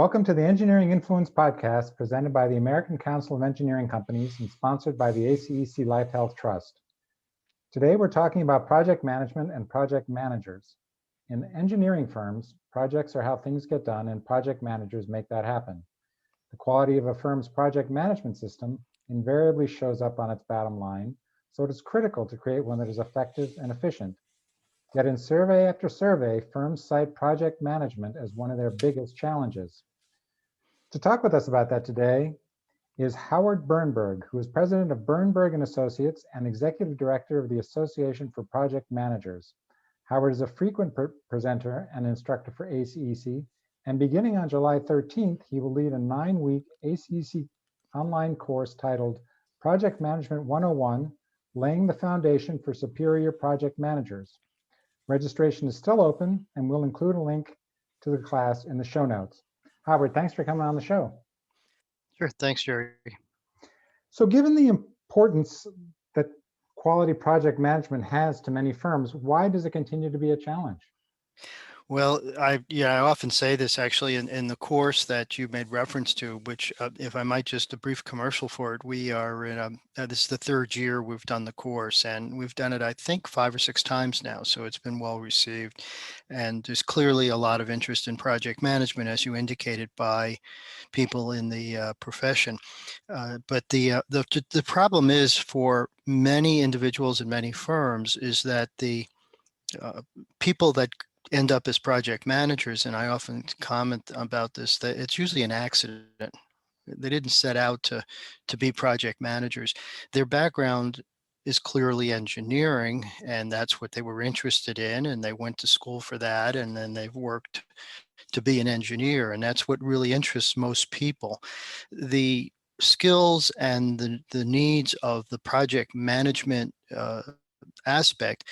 Welcome to the Engineering Influence podcast presented by the American Council of Engineering Companies and sponsored by the ACEC Life Health Trust. Today we're talking about project management and project managers. In engineering firms, projects are how things get done and project managers make that happen. The quality of a firm's project management system invariably shows up on its bottom line, so it is critical to create one that is effective and efficient. Yet in survey after survey, firms cite project management as one of their biggest challenges. To talk with us about that today is Howard Birnberg, who is president of Birnberg and Associates and executive director of the Association for Project Managers. Howard is a frequent presenter and instructor for ACEC, and beginning on July 13th, he will lead a 9-week ACEC online course titled Project Management 101, Laying the Foundation for Superior Project Managers. Registration is still open, and we'll include a link to the class in the show notes. Howard, thanks for coming on the show. Sure, thanks, Jerry. So given the importance that quality project management has to many firms, why does it continue to be a challenge? Well, I often say this actually in the course that you made reference to, which if I might just a brief commercial for it, we are in this is the third year we've done the course, and we've done it, I think, 5 or 6 times now. So it's been well received, and there's clearly a lot of interest in project management, as you indicated, by people in the profession. But the problem is for many individuals and many firms is that the people that end up as project managers, and I often comment about this, that it's usually an accident. They didn't set out to be project managers. Their background is clearly engineering, and that's what they were interested in, and they went to school for that, and then they've worked to be an engineer, and that's what really interests most people. The skills and the needs of the project management aspect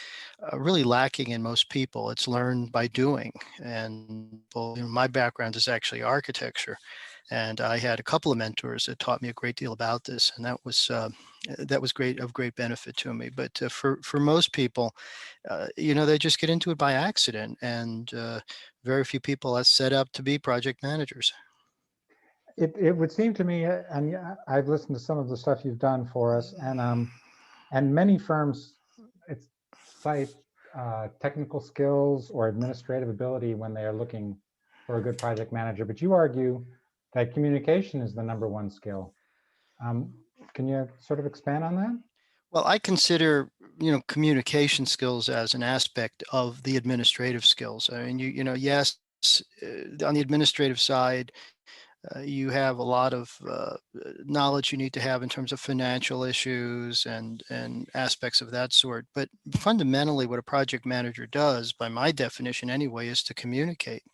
really lacking in most people. It's learned by doing, and my background is actually architecture, and I had a couple of mentors that taught me a great deal about this, and that was great benefit to me. But for most people, they just get into it by accident, and very few people are set up to be project managers. It would seem to me, and I've listened to some of the stuff you've done for us, and many firms cite technical skills or administrative ability when they are looking for a good project manager, but you argue that communication is the #1 skill. Can you sort of expand on that? Well, I consider, communication skills as an aspect of the administrative skills. I mean, yes, on the administrative side, you have a lot of knowledge you need to have in terms of financial issues and aspects of that sort. But fundamentally, what a project manager does, by my definition anyway, is to communicate.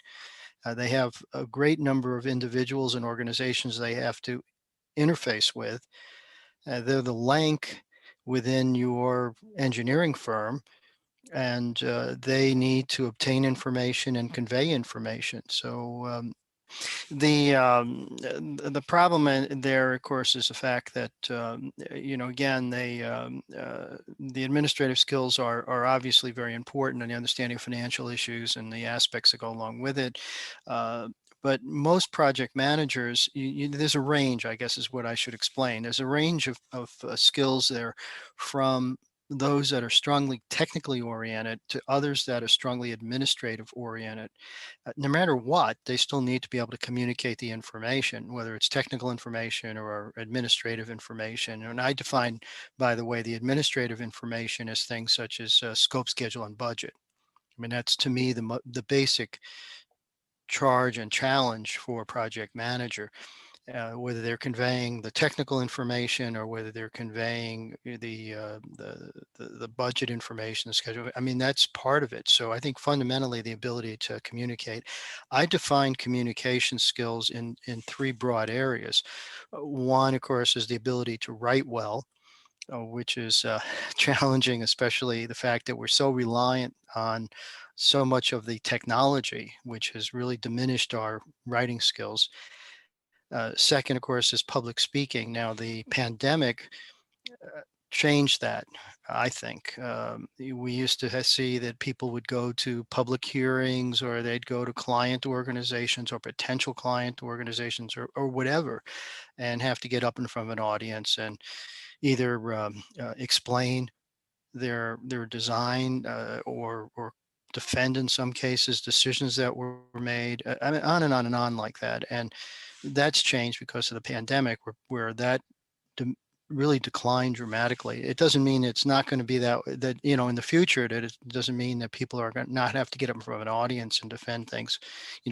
They have a great number of individuals and organizations they have to interface with. They're the link within your engineering firm, and they need to obtain information and convey information. So the problem there, of course, is the fact that again, the administrative skills are obviously very important, and the understanding of financial issues and the aspects that go along with it. But most project managers, there's a range, I guess, is what I should explain. There's a range of skills there, from those that are strongly technically oriented to others that are strongly administrative oriented. No matter what, they still need to be able to communicate the information, whether it's technical information or administrative information. And I define, by the way, the administrative information as things such as scope, schedule, and budget. I mean, that's to me the basic charge and challenge for a project manager. Whether they're conveying the technical information or whether they're conveying the budget information, the schedule. I mean, that's part of it. So I think fundamentally the ability to communicate. I define communication skills in 3 broad areas. One, of course, is the ability to write well, which is challenging, especially the fact that we're so reliant on so much of the technology, which has really diminished our writing skills. Second, of course, is public speaking. Now, the pandemic changed that. I think. We used to see that people would go to public hearings, or they'd go to client organizations or potential client organizations, or whatever, and have to get up in front of an audience and either explain their design, or defend, in some cases, decisions that were made. I mean, on and on like that. And that's changed because of the pandemic, where that really declined dramatically. It doesn't mean it's not going to be that in the future, that it doesn't mean that people are going to not have to get up in front of an audience and defend things,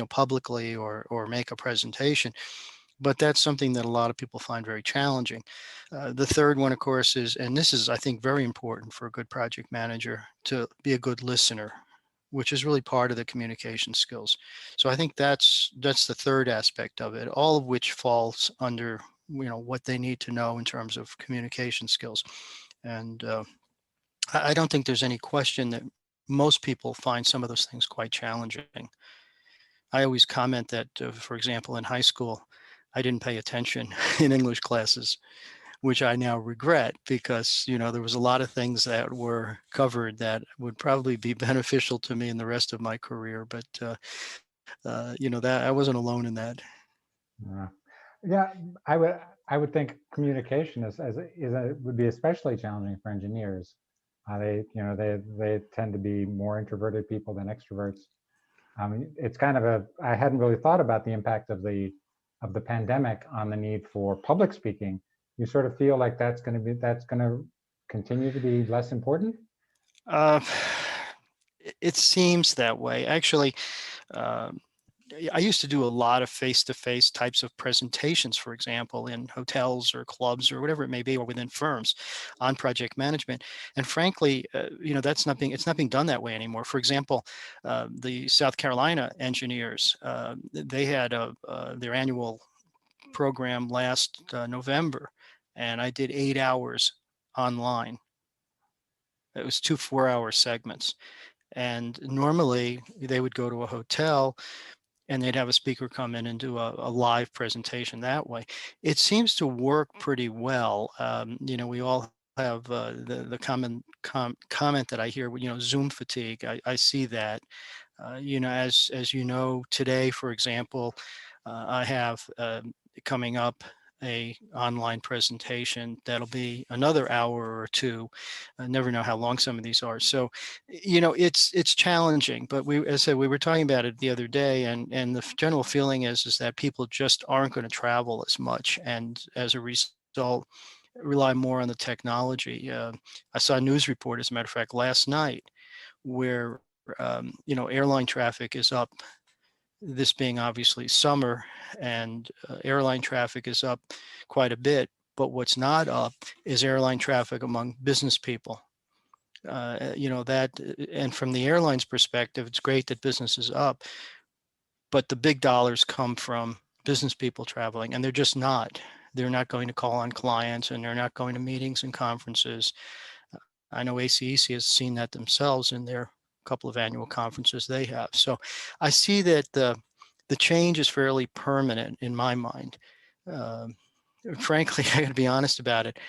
publicly, or make a presentation. But that's something that a lot of people find very challenging. The third one, of course, is, and this is, I think, very important for a good project manager, to be a good listener, which is really part of the communication skills. So I think that's the third aspect of it, all of which falls under what they need to know in terms of communication skills. And I don't think there's any question that most people find some of those things quite challenging. I always comment that, for example, in high school, I didn't pay attention in English classes, which I now regret, because there was a lot of things that were covered that would probably be beneficial to me in the rest of my career. But that I wasn't alone in that. Uh, yeah, I would think communication would be especially challenging for engineers. They tend to be more introverted people than extroverts. It's kind of I hadn't really thought about the impact of the pandemic on the need for public speaking. You sort of feel like that's going to continue to be less important? Uh, it seems that way. Actually, um, I used to do a lot of face-to-face types of presentations, for example, in hotels or clubs or whatever it may be, or within firms, on project management. And frankly, it's not being done that way anymore. For example, the South Carolina engineers, they had their annual program last November, and I did 8 hours online. It was 2 4-hour segments. And normally they would go to a hotel and they'd have a speaker come in and do a live presentation that way. It seems to work pretty well. We all have the common comment that I hear, Zoom fatigue. I see that. As you know, today, for example, I have coming up a online presentation that'll be another hour or two. I never know how long some of these are. So, it's challenging. But as I said, we were talking about it the other day, and the general feeling is that people just aren't going to travel as much, and as a result, rely more on the technology. I saw a news report, as a matter of fact, last night, where airline traffic is up, this being obviously summer, and airline traffic is up quite a bit. But what's not up is airline traffic among business people. And from the airline's perspective, it's great that business is up, but the big dollars come from business people traveling, and they're just not. They're not going to call on clients, and they're not going to meetings and conferences. I know ACEC has seen that themselves in their couple of annual conferences they have. So I see that the change is fairly permanent in my mind. Frankly, I got to be honest about it.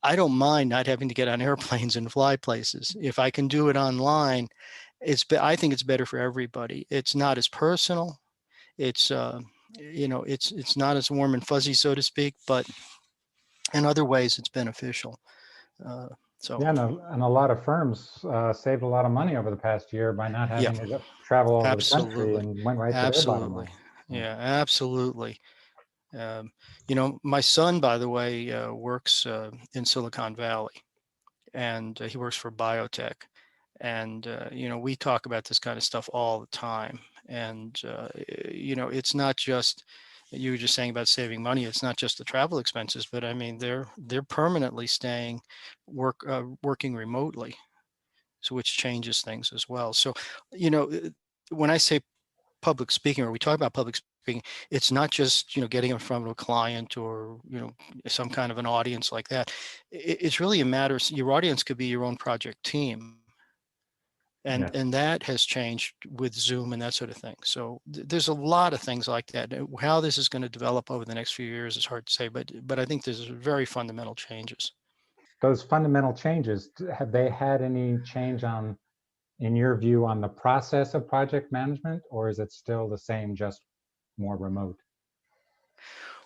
I don't mind not having to get on airplanes and fly places. If I can do it online, I think it's better for everybody. It's not as personal. It's it's not as warm and fuzzy, so to speak, but in other ways, it's beneficial. So Yeah, and a lot of firms saved a lot of money over the past year by not yeah, having to travel all over the country, absolutely, and went right to their bottom absolutely, line. Yeah. yeah, absolutely. My son, by the way, works in Silicon Valley, and he works for biotech. And, we talk about this kind of stuff all the time. And, it's not just, you were just saying about saving money. It's not just the travel expenses, but I mean, they're permanently working remotely, so which changes things as well. So, when I say public speaking, or we talk about public speaking, it's not just getting in front of a client, or some kind of an audience like that. It's really a matter. Your audience could be your own project team, and Yes. that has changed with Zoom and that sort of thing. So there's a lot of things like that. How this is going to develop over the next few years is hard to say, but I think there's very fundamental changes. those fundamental changes, have they had any change on, in your view, on the process of project management, or is it still the same, just more remote?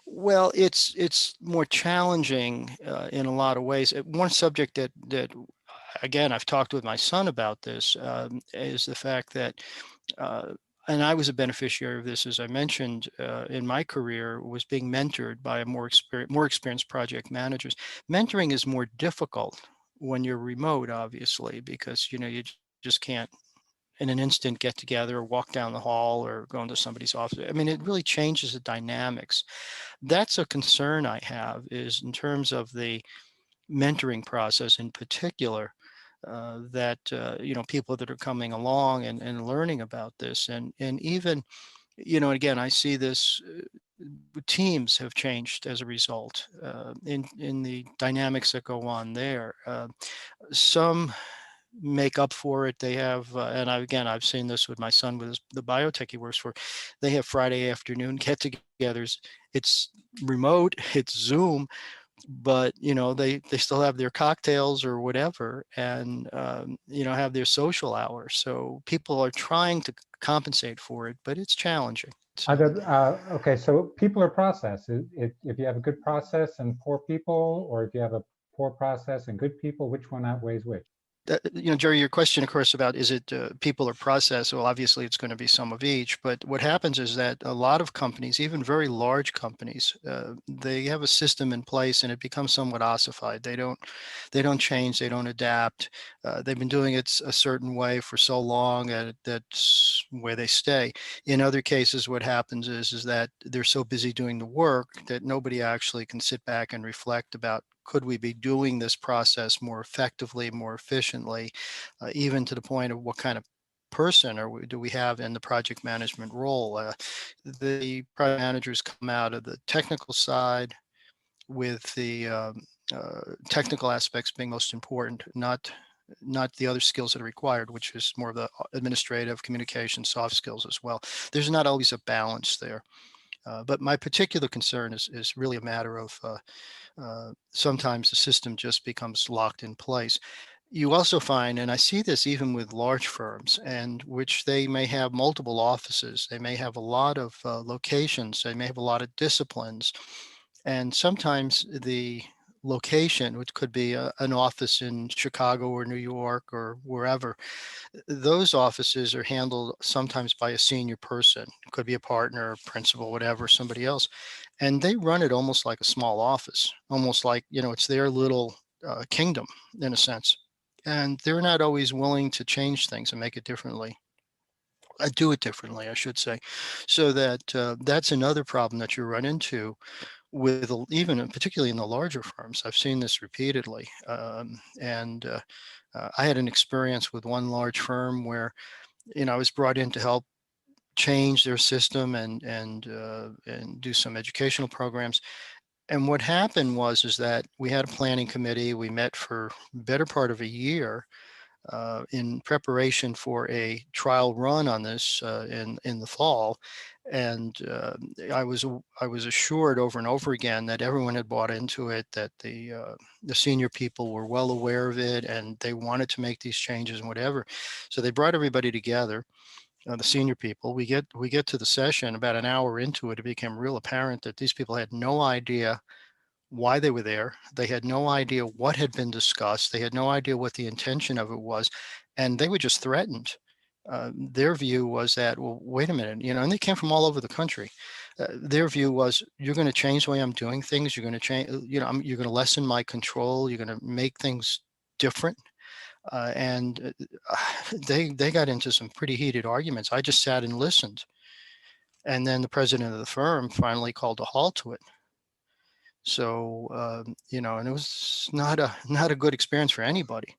Well, it's more challenging in a lot of ways. One subject that again I've talked with my son about this is the fact that, uh, and I was a beneficiary of this, as I mentioned in my career, was being mentored by a more experienced project managers. Mentoring is more difficult when you're remote, obviously, because you just can't in an instant get together or walk down the hall or go into somebody's office. I mean, it really changes the dynamics. That's a concern I have, is in terms of the mentoring process in particular, that people that are coming along and learning about this, and even again I see this, teams have changed as a result in the dynamics that go on there. Some make up for it. They have, and I've seen this with my son with the biotech he works for. They have Friday afternoon get-togethers. It's remote, it's Zoom, but they still have their cocktails or whatever, and have their social hours. So people are trying to compensate for it, but it's challenging. Are So there, okay, so people are process. If you have a good process and poor people, or if you have a poor process and good people, which one outweighs which? Jerry, your question, of course, about is it people or process? Well, obviously, it's going to be some of each. But what happens is that a lot of companies, even very large companies, they have a system in place, and it becomes somewhat ossified. They don't change. They don't adapt. They've been doing it a certain way for so long, and that's where they stay. In other cases, what happens is that they're so busy doing the work that nobody actually can sit back and reflect about, could we be doing this process more effectively, more efficiently, even to the point of what kind of person do we have in the project management role. The project managers come out of the technical side, with the technical aspects being most important, not the other skills that are required, which is more of the administrative, communication, soft skills as well. There's not always a balance there. But my particular concern is really a matter of sometimes the system just becomes locked in place. You also find, and I see this even with large firms, and which they may have multiple offices, they may have a lot of locations, they may have a lot of disciplines, and sometimes the location, which could be an office in Chicago or New York or wherever, those offices are handled sometimes by a senior person. It could be a partner, principal, whatever, somebody else. And they run it almost like a small office, almost like, it's their little kingdom in a sense. And they're not always willing to change things and make it differently. Do it differently, I should say. So that's another problem that you run into with even particularly in the larger firms. I've seen this repeatedly. And I had an experience with one large firm where I was brought in to help change their system and do some educational programs. And what happened was is that we had a planning committee. We met for better part of a year in preparation for a trial run on this in the fall. And I was assured over and over again that everyone had bought into it, that the senior people were well aware of it, and they wanted to make these changes and whatever. So they brought everybody together, the senior people. We get to the session. About an hour into it, it became real apparent that these people had no idea why they were there. They had no idea what had been discussed. They had no idea what the intention of it was, and they were just threatened. Their view was that, well, wait a minute, and they came from all over the country. Their view was, you're going to change the way I'm doing things. You're going to change, you're going to lessen my control. You're going to make things different. And they got into some pretty heated arguments. I just sat and listened. And then the president of the firm finally called a halt to it. So, and it was not a good experience for anybody.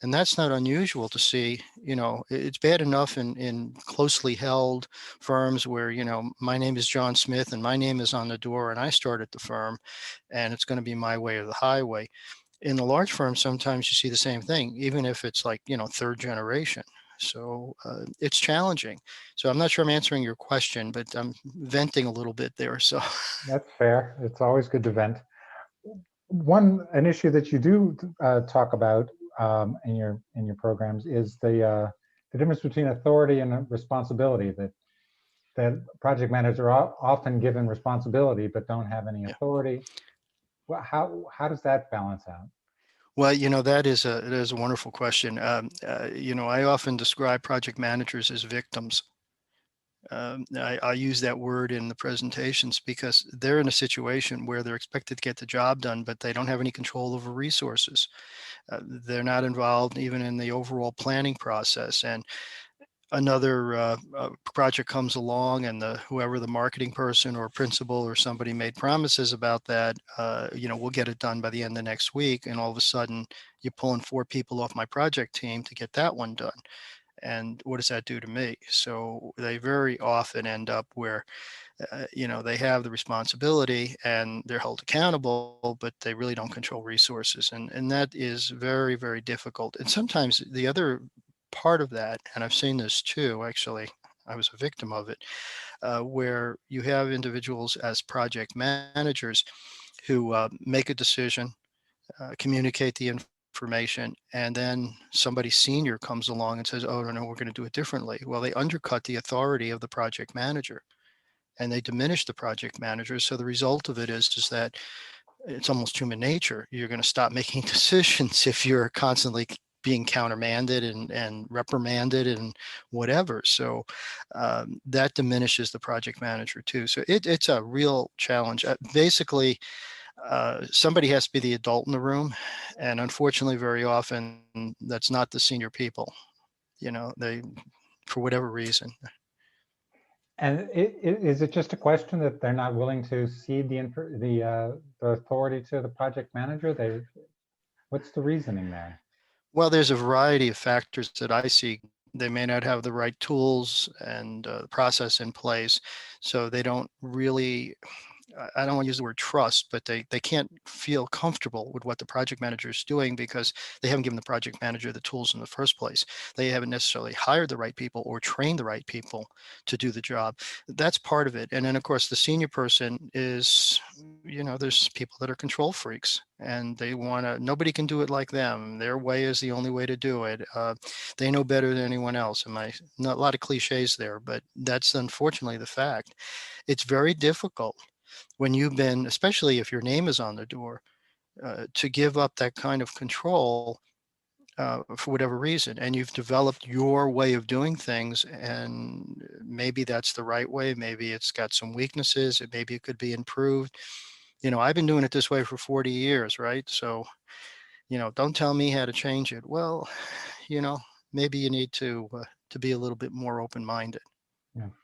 And that's not unusual to see. It's bad enough in closely held firms where, my name is John Smith and my name is on the door and I started the firm and it's going to be my way or the highway. In the large firms, sometimes you see the same thing, even if it's like, third generation. So it's challenging. So I'm not sure I'm answering your question, but I'm venting a little bit there. So That's fair. It's always good to vent. An issue that you do talk about in your programs is the difference between authority and responsibility. That project managers are often given responsibility but don't have any Yeah. authority. Well, how does that balance out? Well, that is a wonderful question. I often describe project managers as victims. I use that word in the presentations because they're in a situation where they're expected to get the job done, but they don't have any control over resources. They're not involved even in the overall planning process. And another project comes along, and whoever the marketing person or principal or somebody made promises about that, we'll get it done by the end of next week. And all of a sudden, you're pulling 4 people off my project team to get that one done. And what does that do to me? So they very often end up where, they have the responsibility and they're held accountable, but they really don't control resources. And that is very, very difficult. And sometimes the other part of that, and I've seen this too, actually, I was a victim of it, where you have individuals as project managers who make a decision, communicate the information, and then somebody senior comes along and says, oh, no, we're going to do it differently. Well, they undercut the authority of the project manager and they diminish the project manager. So the result of it is that it's almost human nature. You're going to stop making decisions if you're constantly being countermanded and reprimanded and whatever. So that diminishes the project manager too. So it's a real challenge. Basically, somebody has to be the adult in the room, and unfortunately, very often that's not the senior people. They, for whatever reason. And is it just a question that they're not willing to cede the authority to the project manager? What's the reasoning there? Well, there's a variety of factors that I see. They may not have the right tools and process in place, so they don't really, I don't want to use the word trust, but they can't feel comfortable with what the project manager is doing because they haven't given the project manager the tools in the first place. They haven't necessarily hired the right people or trained the right people to do the job. That's part of it. And then, of course, the senior person is, there's people that are control freaks and they want to, nobody can do it like them. Their way is the only way to do it. They know better than anyone else. And not a lot of cliches there, but that's unfortunately the fact. It's very difficult when you've been, especially if your name is on the door, to give up that kind of control for whatever reason. And you've developed your way of doing things, and maybe that's the right way. Maybe it's got some weaknesses. Maybe it could be improved. I've been doing it this way for 40 years, right? So, don't tell me how to change it. Well, you know, maybe you need to be a little bit more open-minded.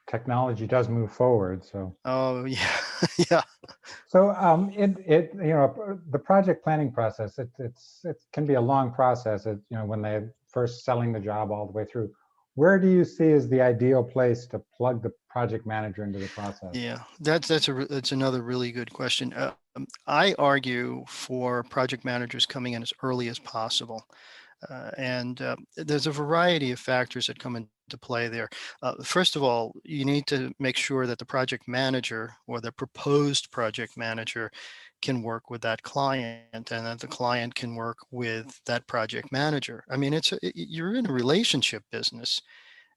Technology does move forward, so. Oh, yeah, yeah. So the project planning process, it can be a long process. When they're first selling the job all the way through. Where do you see as the ideal place to plug the project manager into the process? Yeah, that's another really good question. I argue for project managers coming in as early as possible. And there's a variety of factors that come into play there. First of all, you need to make sure that the project manager or the proposed project manager can work with that client and that the client can work with that project manager. I mean, you're in a relationship business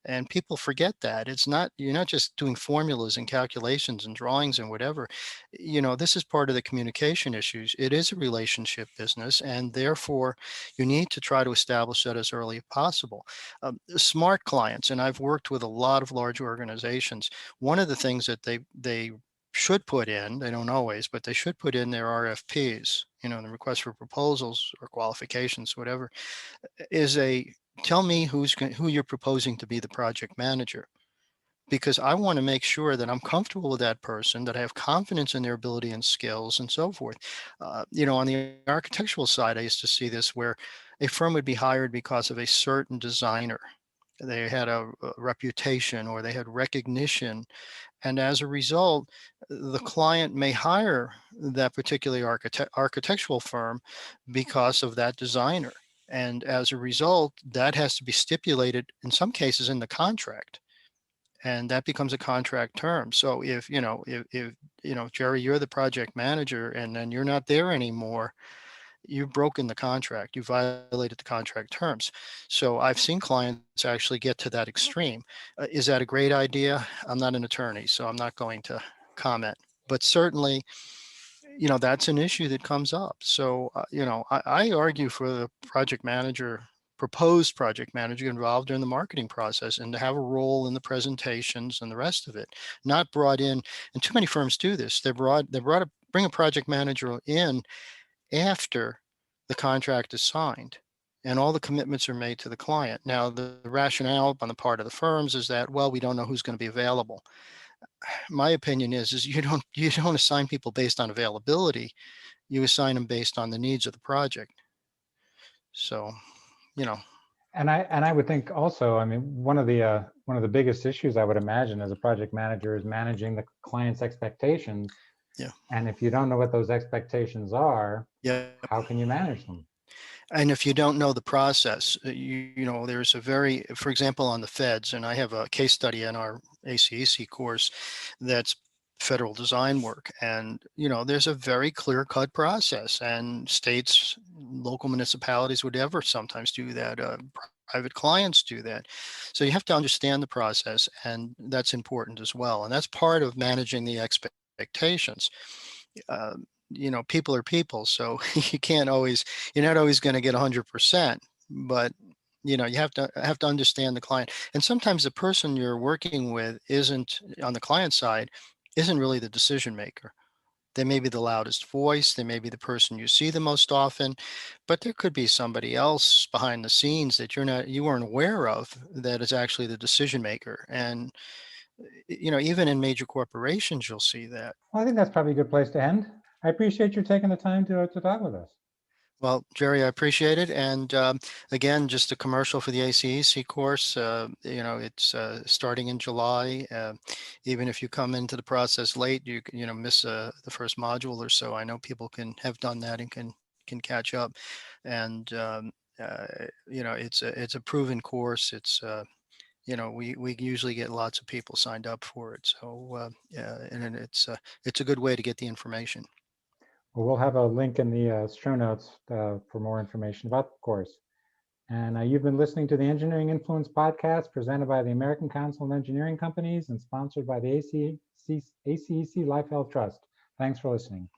and people forget that you're not just doing formulas and calculations and drawings and whatever. This is part of the communication issues. It is a relationship business, and therefore you need to try to establish that as early as possible. Smart clients, and I've worked with a lot of large organizations, one of the things that they should put in, they don't always, but they should put in their RFPs, the request for proposals or qualifications, whatever, is tell me who you're proposing to be the project manager, because I want to make sure that I'm comfortable with that person, that I have confidence in their ability and skills and so forth. On the architectural side, I used to see this where a firm would be hired because of a certain designer. They had a reputation or they had recognition. And as a result, the client may hire that particular architectural firm because of that designer. And as a result, that has to be stipulated in some cases in the contract. and that becomes a contract term. So if Jerry, you're the project manager and then you're not there anymore, you've broken the contract, you violated the contract terms. So I've seen clients actually get to that extreme. Is that a great idea? I'm not an attorney, so I'm not going to comment, but certainly, that's an issue that comes up. So, I argue for the proposed project manager involved during the marketing process and to have a role in the presentations and the rest of it, not brought in. And too many firms do this. Bring a project manager in after the contract is signed and all the commitments are made to the client. Now, the rationale on the part of the firms is that, well, we don't know who's going to be available. My opinion is you don't assign people based on availability. You assign them based on the needs of the project. So, you know, And I would think also, I mean, one of the biggest issues I would imagine as a project manager is managing the client's expectations. yeah, And if you don't know what those expectations are, yeah. how can you manage them? And if you don't know the process, there's for example, on the feds, and I have a case study in our ACEC course that's federal design work. And, there's a very clear cut process, and states, local municipalities would ever sometimes do that. Private clients do that. So you have to understand the process, and that's important as well. And that's part of managing the expectations. Uh, People are people, so you're not always going to get 100%, but you have to understand the client. And sometimes the person you're working with isn't on the client side, isn't really the decision maker. They may be the loudest voice, they may be the person you see the most often, but there could be somebody else behind the scenes that you weren't aware of that is actually the decision maker. And even in major corporations, you'll see that. Well, I think that's probably a good place to end. I appreciate you taking the time to talk with us. Well, Jerry, I appreciate it. And again, just a commercial for the ACEC course. It's starting in July. Even if you come into the process late, you miss the first module or so. I know people have done that and can catch up. And it's a proven course. It's we usually get lots of people signed up for it. So and it's a good way to get the information. Well, we'll have a link in the show notes for more information about the course. And you've been listening to the Engineering Influence podcast presented by the American Council of Engineering Companies and sponsored by the ACEC Life Health Trust. Thanks for listening.